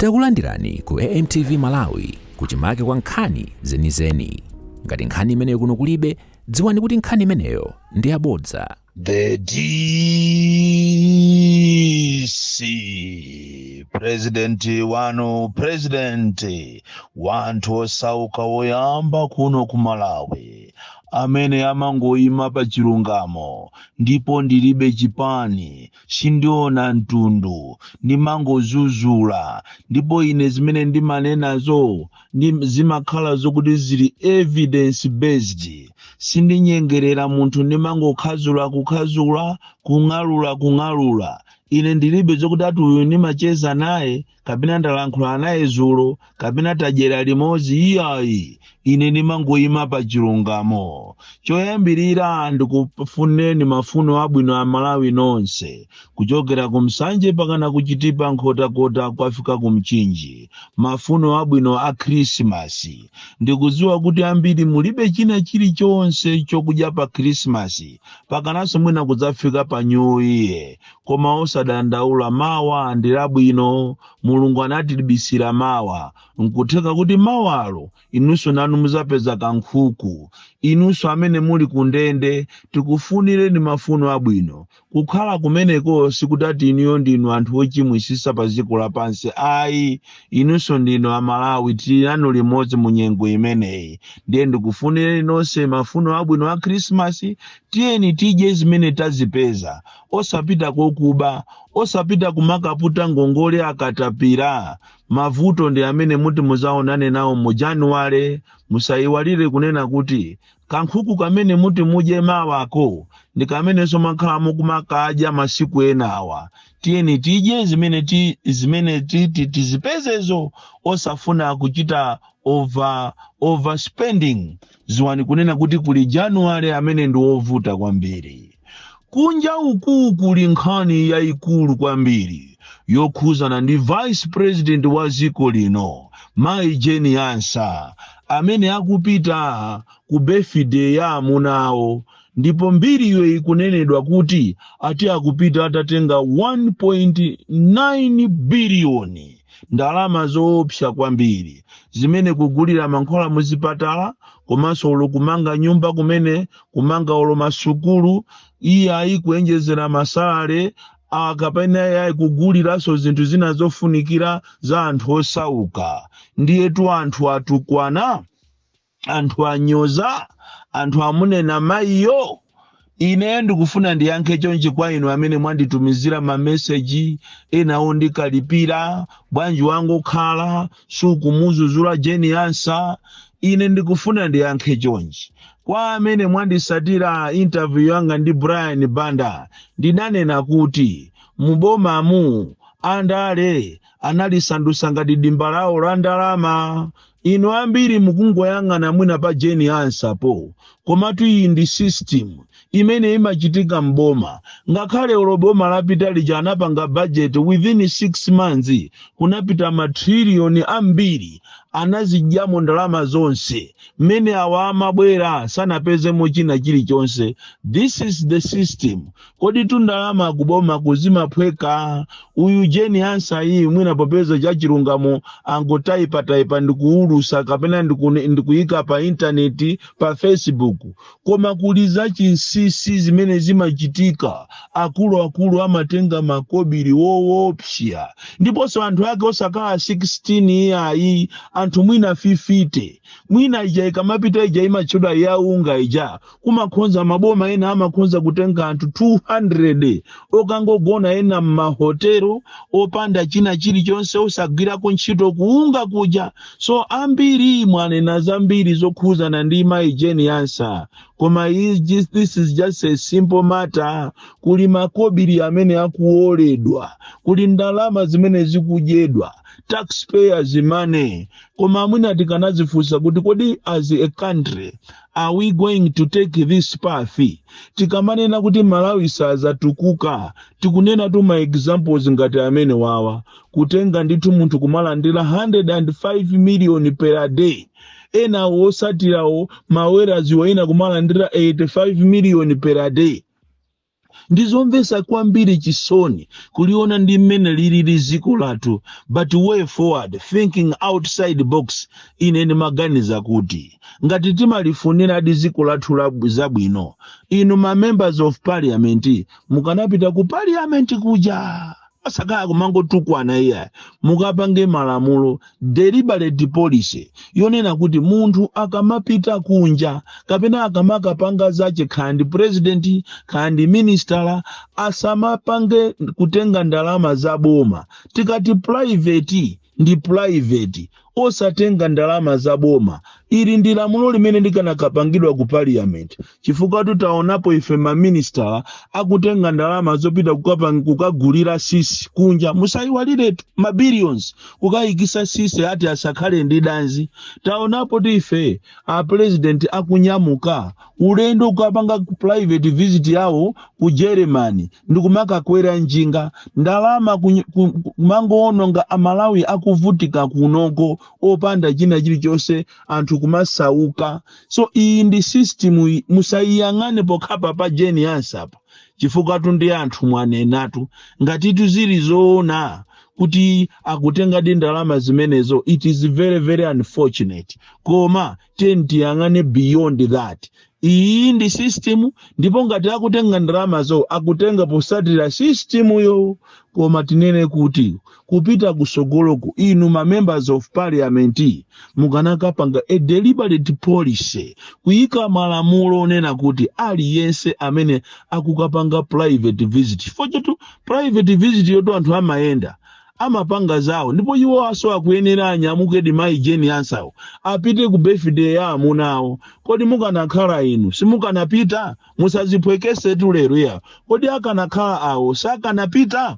Takulandirani ku AMTV Malawi kuchimake kwa nkhani zenizeni. Ngati nkhani imeneyo kuno kulibe, dziwani kuti nkhani imeneyo ndi yabodza. The DC president wanthu osauka woyamba kuno ku Malawi amene amangoyima pa chilungamo ndipo ndilibe chipani sindiona mtundu ndimangozuzula ndipo ine zimene ndimanenazo zimakhala zokuti zili evidence based sindinyengerera munthu ndimangokhazula kung'alula ine ndilibe zokuti ati uyu ndimacheza naye kapena ndalankhula naye zulo kapena tadyera limodzi iyayi ine ndimangoyima pa chilungamo. Choyambirira ndikufuneni mafuno abwino a Malawi nonse kuchokera ku Msanje pakana kuchitipa nkhotakota kwafika ku Mchinji. Mafuno abwino a Christmas. Ndikudziwa kuti ambiri mulibe china chilichonse chokudya pa Christmas pakananso mwina kudzafika pa New Year, koma osadandaula mawa ndi labwino. Mulungu anatilibisira mawa nkutheka kuti mawalo inunso nanu muzapeza kankhuku. Inunso amene muli kundende tikufunireni mafuno abwino. Kukhala kumeneko sikutati inuyo ndinu anthu ochimwisisa pa dziko lapansi ayi, inunso ndinu Amalawi tili nanu limodzi mu nyengo imeneyi. Ndiye ndikufunireni nonse mafuno abwino a Christmas. Tiyeni tidye zimene tazipeza, osapita kokuba, osapita kumakaputa ngongole akatapira. Mavuto ndi amene muti muzaonane nawo mu January. Musayiwalire kunena kuti kankhuku kamene muti mudye mawako ndi kamenenso makhalamo kumakadya masiku enawa. Tiyeni tidye zimene tizipezezo, osafuna kuchita overspending. Ziwani kunena kuti kuli January amene ndi wovuta kwambiri. Kunja uku kuli nkhani yayikulu kwambiri yokhuzana ndi vice president wa dziko lino Mai Jeni Ansa amene akupita ku birthday ya amunawo, ndipo mbiriyo ikunenedwa kuti ati akupita atatenga 1.9 biliyoni, ndalama zoopsa kwambiri zimene kugulira mankhwala muzipatala komanso olo kumanga nyumba kumene kumanga olo masukulu iyayi kuenjezera masalale akapena yayi kuguliranso zinthu zina zofunikira za anthu osauka. Ndiyetu anthu atukwana, anthu anyoza, anthu amunena mayiyo. Ine ndikufuna ndiyankhe chonchi kwa inu amene mwanditumizira mameseji enawo ndikalipira bwanji wangu khala sukumuzuzula Jeni Ansa. Ine ndikufuna ndiyankhe chonchi kwa amene mwandisatira interview yanga ndi Brian Banda. Ndinanena kuti mubomamu andale analisandusa ngati dimba lawo la ndalama. Ino ambiri mukungoyang'ana mwina pa Jeni Ansa po, komatu iyi ndi system imene imachitika mboma. Ngakhale oloboma lapita lija anapanga budget within 6 months kunapita matrillion ambiri anazidyamo ndalama zonse, mmene awa amabwera sanapezemo china chilichonse. This is the system. Kodi tundalama akuboma kuzimaphweka? Uyu Jeni Ansa iyi mwina popeza cha chilungamo angotaipa ndikuulusa kapena ndikuyika pa internet pa Facebook, koma kuliza chinsisi zimene zimachitika. Akulu amatenga makobiri woopsya, ndiponso anthu ake osakhala 16 iyayi, anthu mwina 50. Mwina ija ikamapita ija imatchedwa yaunga ija kumakhonza maboma ena amakhonza kutenga anthu 200 okangogona ena mmahotelo opanda china chilichonse osagwirako ntchito kuunga kuja. So ambiri mwanena zambiri zokhuzana ndi Mai Jeni Ansa, koma this is just a simple matter. Kuli makobiri amene akuoledwa, kuli ndalama zimene zikudyedwa, taxpayers money. Koma mwina tikanazifunsa kuti kodi as a country are we going to take this path? Tikamanena kuti Malawi sazatukuka, tikunena tu ma examples ngati amene wawa, kutenga ndithu munthu kumalandira 105 million per day. Ena osatirawo mawera ziwa ina kumalandira 85 million per day. ndizomvesa kwambiri chisoni kuliona ndi mmene lili ziko lathu, but way forward thinking outside box. Ine ndimaganiza kuti ngati timalifunira dziko lathu zabwino, inu ma members of parliament mukanapita ku parliament kuja asakaya kumangotukwana iya mukapange malamulo deliberate policy yonena kuti munthu akamapita kunja kapena akamakapanga zache kandi president kandi minister asamapange kutenga ndalama za boma. Tikati private ndi private osatenga ndalama za boma. Ili ndi lamulo limene likanakapangidwa ku parliament, chifukwa tutaonapo ife ma minister akutenga ndalama zopita kukagulira sisi kunja. Musaiwalire ma billions kukayikisa sisi ati asakhale ndi danzi. Taonapo ife a president akunyamuka ulendo kukapanga private visit yawo ku Germany ndikumakakwera njinga ndalama kumangoononga amalawi akuvutika kunoko opanda china chilichonse anthu kumasauka. So iyi ndi system musayiyang'ane pokhapa pa jeni yansapa chifukwa tundi anthu mwanenatu ngati tuzili zoona kuti akutenga ndalama zimenezo. It is very very unfortunate, koma tiyang'ane beyond that. Iyi ndi system, ndipo ngati akutenga ndalama zo akutenga posatira system yo. Koma tinene kuti kupita kusogoloku inu ma members of parliament mukanakapanga a deliberate policy kuyika malamulo onena kuti aliyense amene akukapanga private visit, fochetu private visit yoto anthu amayenda amapanga zawo, ndipo iwo aso akuyenera anyamuke di mai jeni ansawo apite ku birthday ya amunawo. Kodi mukanakhala inu simukanapita? Musazipwekese tu lero ya kodi akanakhala awo sakanapita?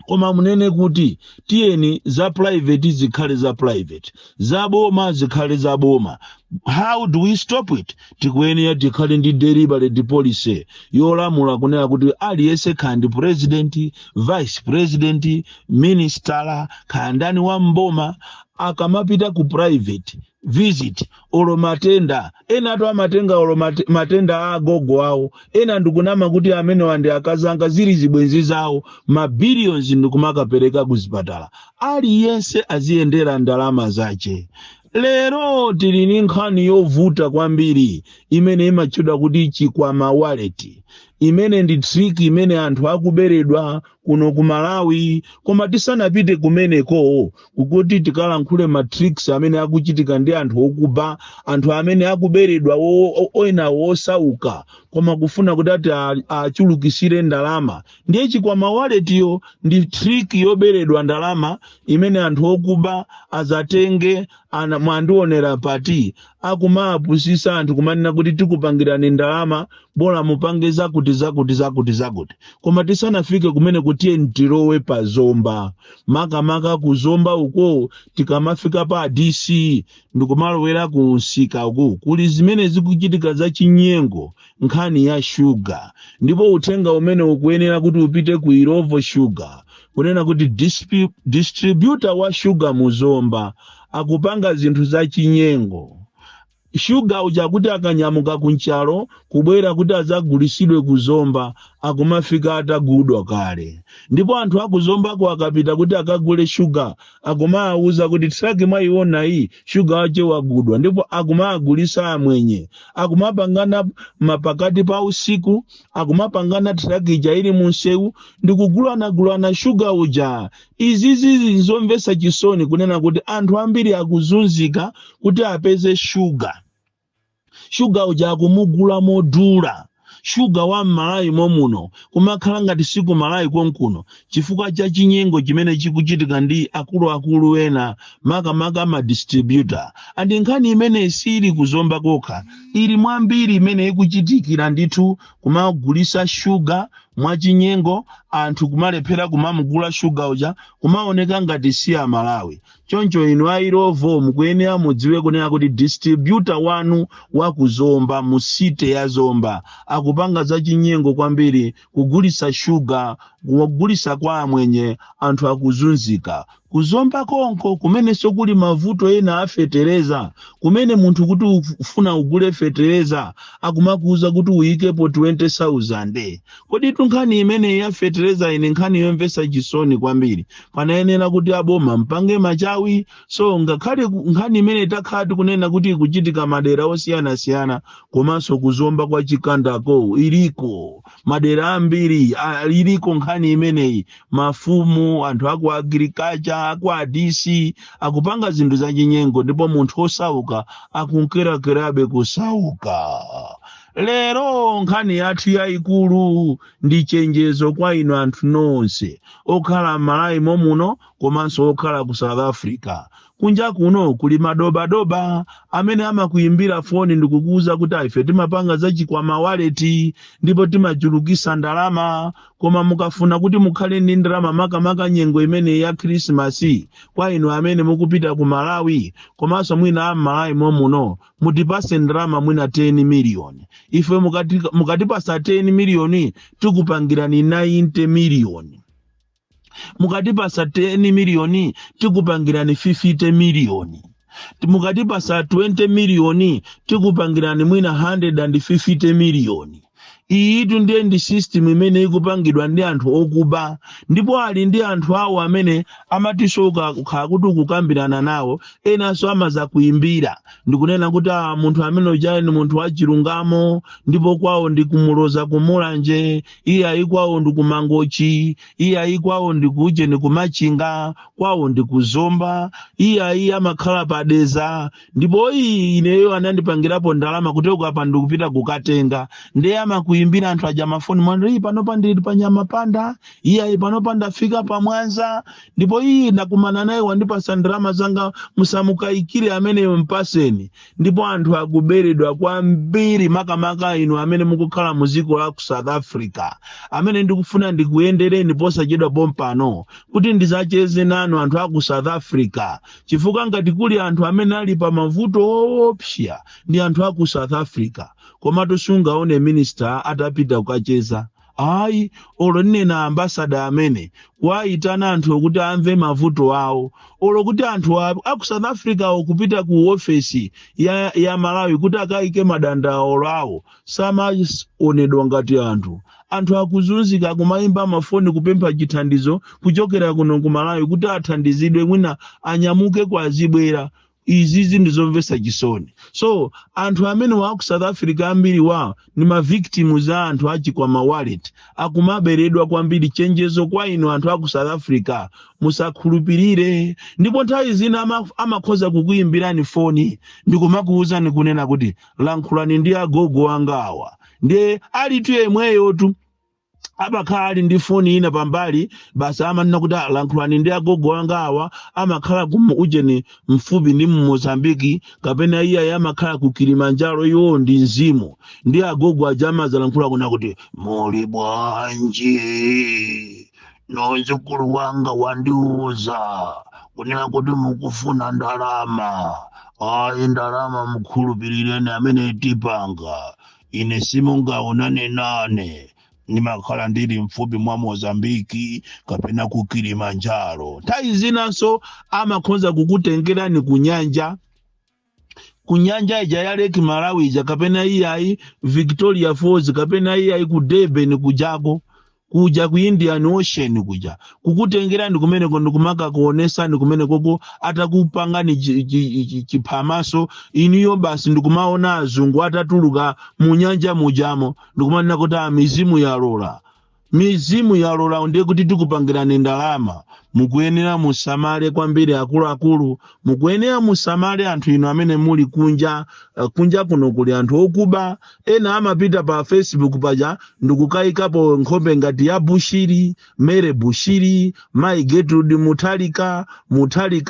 Koma munene kuti tiyeni za private zikhale za private, za boma zikhale za boma. How do we stop it? Tikuyenera tikhale ndi deliberate policy yolamula kunena kuti aliyense kandi president, vice president, minister kandani wa mboma akamapita ku private visit olo matenda ena to amatenga olo matenda agogo awo, ena ndikunama kuti amene wandi akazanga zili zibwenzi zawo ma billions ndikumakapereka kuzipatala. Aliyense aziyendera ndalama zache. Lero tili ndi nkhani yovuta kwambiri imene imatchedwa kuti chikwama wallet. Imene ndi trick imene anthu akuberedwa kuno ku Malawi, koma tisanapite kumeneko kukuti tikalankhule ma tricks amene akuchitika ndi anthu okuba, anthu amene akuberedwa oina wosauka koma kufuna kuti ati achulukisire ndalama. Ndiye chikwama wallet yo ndi trick yoberedwa ndalama imene anthu okuba azatenge mwandionera pati akumapusisa anthu kumanena kuti tikupangirani ndalama bola mupange zakuti. Koma tisanafike kumene kuti ntilowe pa zomba maka kuzomba uko tikamafika pa DC ndikumalowera kunsika uko kuli zimene zikuchitika za chinyengo nkhani ya sugar. Ndipo uthenga umene ukuyenera kuti upite ku Irovo Sugar kunena kuti distributor wa sugar muzomba akupanga zinthu za chinyengo. Sugar uja kuti akanyamuka kunchalo kubwera kuti azagulisidwe kuzomba akumafika atagudwa kale. Ndipo anthu akuzomba kwa akapita kuti akagule sugar akumauza kuti tsaki mwaiona hii sugar wache wagudwa, ndipo akumagulisa amwenye akumapangana mapakati pa usiku akumapangana tsaki ija ili munsewu ndikugulana sugar uja. Izizi nzomvesa chisoni kunena kuti anthu ambiri akuzunzika kuti apeze sugar uja akumugula modula. Sugar wa Malawi momuno kumakhala ngati siku Malawi konkuno chifukwa cha chinyengo chimene chikuchitika ndi akulu ena maka ma distributor. Andi nkhani imene sili kuzomba kokha, ili mwambiri imene ikuchitikira ndithu kumagulisa sugar mwachinyengo, anthu kumalephera kumamugula sugar uja kumaoneka ngati si a Malawi. Choncho inu a Irovo mukuyenera mudziwe kunena kuti distributor wanu wakuzomba musite ya zomba akupanga za chinyengo kwambiri kugulisa sugar, kugulisa kwa amwenye anthu akuzunzika. kuzomba konko kumene sokuli mavuto ena afetereza, kumene munthu kuti ufuna ugule fetereza akumakuuza kuti uyikepo 20,000. Kodi tunkhani imene ya fetereza ine nkhani yomvesa chisoni kwambiri. Panayenera kuti aboma mpange machawi, so ngakhale nkhani imene takhala kunena kuti kuchitika madera osiyana-siyana, komanso kuzomba kwa chikandako iliko, madera ambiri iliko nkhani imeneyi, mafumu, anthu aku agriculture, aku adisi, akupanga zinthu za chinyengo, ndipo munthu osauka akunkera-kerabe kusauka. Lero nkhani yathu yayikulu ndi chenjezo kwa inu anthu nonse okhala m'Malawi muno komanso okhala ku South Africa. Kunja kuno kuli madobadoba amene amakuimbira foni ndikukuuza kuti ife timapanga za chikwama wallet ndipo timachulukisa ndalama, koma mukafuna kuti mukhale ndi ndalama makamaka nyengo imene ya Christmas, kwa inu amene mukupita ku Malawi komanso mwina Malawi muno mutipase ndalama mwina 10 million. Ife mukatipasa 10 million tikupangirani 90 million. Mukatipasa 10 million tikupangirani 50 million. Mukatipasa 20 million tikupangirani mwina 150 million. Iyi ndiye ndi system imene ikupangidwa ndi anthu okuba, ndipo ali ndi anthu awo amene amatisoka kukhala kuti ukukambirana nawo, enanso amaza kuimbira ndikunena kuti munthu amene ujali ni munthu wachilungamo, ndipo kwawo ndi kumuloza kumulanje, iye kwawo ndi kumangochi, iye kwawo ndi kuje ni kumachinga, kwawo ndi kuzomba, iye amakhala padeza, ndipo ineyo anandipangirapo ndalama kuti ukapa ndikupita kukatenga, ndiye amakuimbira anthu aja mafoni mwandiri panopa ndili pa Nyamapanda, iye panopa ndafika pa Mwanza, ndipo ndakumana naye wandipasa ndalama zanga musamukayikire amene mpaseni. Ndipo anthu akuberedwa kwambiri makamaka inu amene mukukhala muziko la ku South Africa, amene ndikufuna ndikuyendereni posachedwa pompano kuti ndizacheze nanu anthu aku South Africa, chifukwa ngati kuli anthu amene ali pa mavuto opsya ndi anthu aku South Africa. Koma tosungaone minister atapita kukacheza. Ayi, olo nena ambassador amene kwaitana anthu okuti amve mavuto awo, olo kuti anthu aku South Africa okupita ku office ya Malawi kuti akaike madandaulo awo, samaonedwa ngati anthu akuzunzika kumayimba mafoni kupempha chithandizo kuchokera kuno ku Malawi kuti athandizidwe mwina anyamuke kwa zibwera. Izizi ndizomvesa chisoni. So anthu amene wa ku South Africa ambiri wao ni ma victims za anthu achikwama wallet, akumaberedwa kwambiri. Chenjezo kwa inu anthu aku South Africa, musakhulupirire. Ndipo nthawi zina amakhoza kukuimbirani foni ndikumakuuza nikunena kuti lankhulani ndi agogo angawa, ndiye alitu yemweyo tu abakhala ndi foni ina pambali, basi amanena kuti lankhulani ndi agogo angawa, amakhala kumu ujeni mfupi ndi Mozambiki, kapena iye amakhala ku Kilimanjaro, iwo ndi mzimu, ndi agogo ajama zalankhula kuna kuti muli bwanji, nonzukulu wanga wandiuza kunena kuti mukufuna ndalama. Ayi, ndalama mukhulupirireni amene tipanga, ine simungaonane nane, nimakhala ndili mfupi mwa Mozambiki kapena ku Kilimanjaro. Nthawi zinanso amakhoza kukutengerani kunyanja ija ya Lake Malawi ija, kapena iyayi Victoria Falls, kapena iyayi ku Durban kujako, kuja ku Indian Ocean kuja kukutengerani kumeneko ndikumaka kuonesani kumeneko atakupangani chiphamaso iniyo, basi ndikumaona azungu atatuluka mu nyanja mujamo ndikumanena kuti mizimu yalola ndiye kuti tikupangirani ndalama. Mukuyenera musamale kwambiri akuluakulu, mukuyenera musamale anthu ino amene muli kunja kuno kuli anthu okuba. Ena amapita pa Facebook paja ndikukayikapo nkhope ngati ya Bushiri, Mere Bushiri, Mai Gertrude Mutalika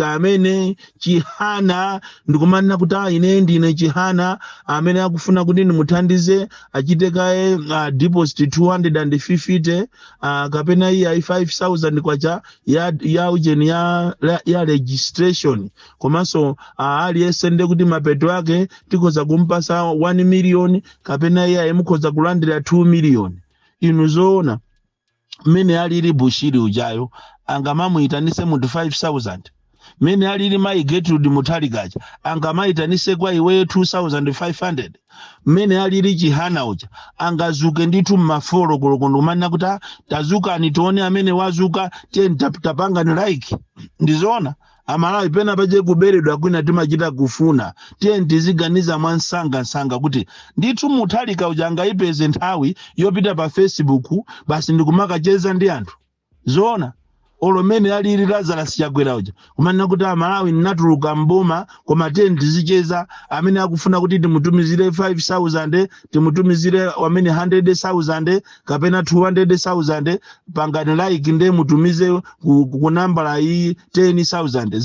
amene Chihana, ndikumanena kuti ine ndine Chihana amene akufuna kuti ndimuthandize achitekaye deposit 250 kapena iya 5,000 kwacha ya ujeni ya registration. Komanso aliyese nde kuti mapeto yake tikoza kumpasa 1 million kapena iya mukhoza kulandira 2 million. Inu zoona mene alili Bushiri ujayo angamamuitanise munthu 5,000 mene alili mayi Gertrude Mutharikaja angamayitanise kwa iweyo 2,500 mene alili Chihana uja angazuke ndithu mmafolo kolokondo kumanena kuti tazukani tione amene wazuka tiye tapangani like. Ndizoona amalawi pena paje kuberedwa kwina timachita kufuna tiye tiziganiza mwansanga kuti ndithu Mutharika uja angayipeze nthawi yopita pa Facebook basi ndikumakacheza ndi anthu. Zoona olomene alili Lazarus Chakwera uja kumanena kuti amalawi natuluka mboma koma tiye tizicheza amene akufuna kuti timutumizire 5,000 timutumizire amene 100,000 kapena 200,000 pangani like nde mutumize ku nambala iyi 10,000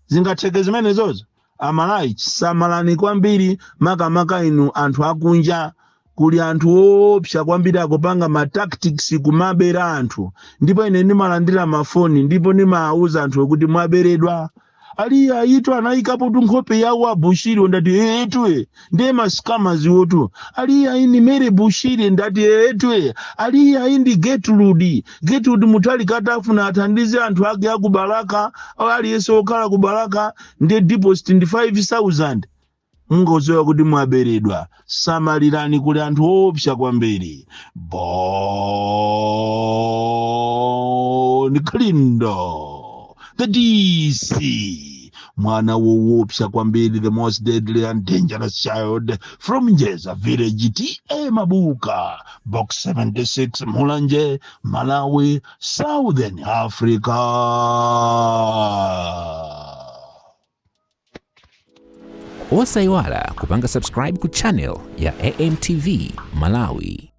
zingatheke zimene zozo. Amalawi samalani kwambiri makamaka inu anthu akunja kuli anthu opsa kwambiri akupanga ma tactics kumabera anthu ndipo ine ndimalandira mafoni ndipo ndimauza anthu kuti mwaberedwa ali ayitu anayikapo tunkhope yawo a Bushiri ndati etwe ndiye mascammers wotu ali ayini mere Bushiri ndati etwe ali ayindi Gertrude Mutharika atafuna athandize anthu ake akubalaka ali yeso okhala kubalaka ndiye deposit ndi 5,000 ngozoya kuti mwaberedwa. Samalirani kuli anthu opsa kwambiri. Bon Klindo the DC mwana woopsa kwambiri, the most deadly and dangerous child from Njeza village TA Mabuka box 76 Mulanje Malawi Southern Africa. Osaiwala kupanga subscribe ku channel ya AMTV Malawi.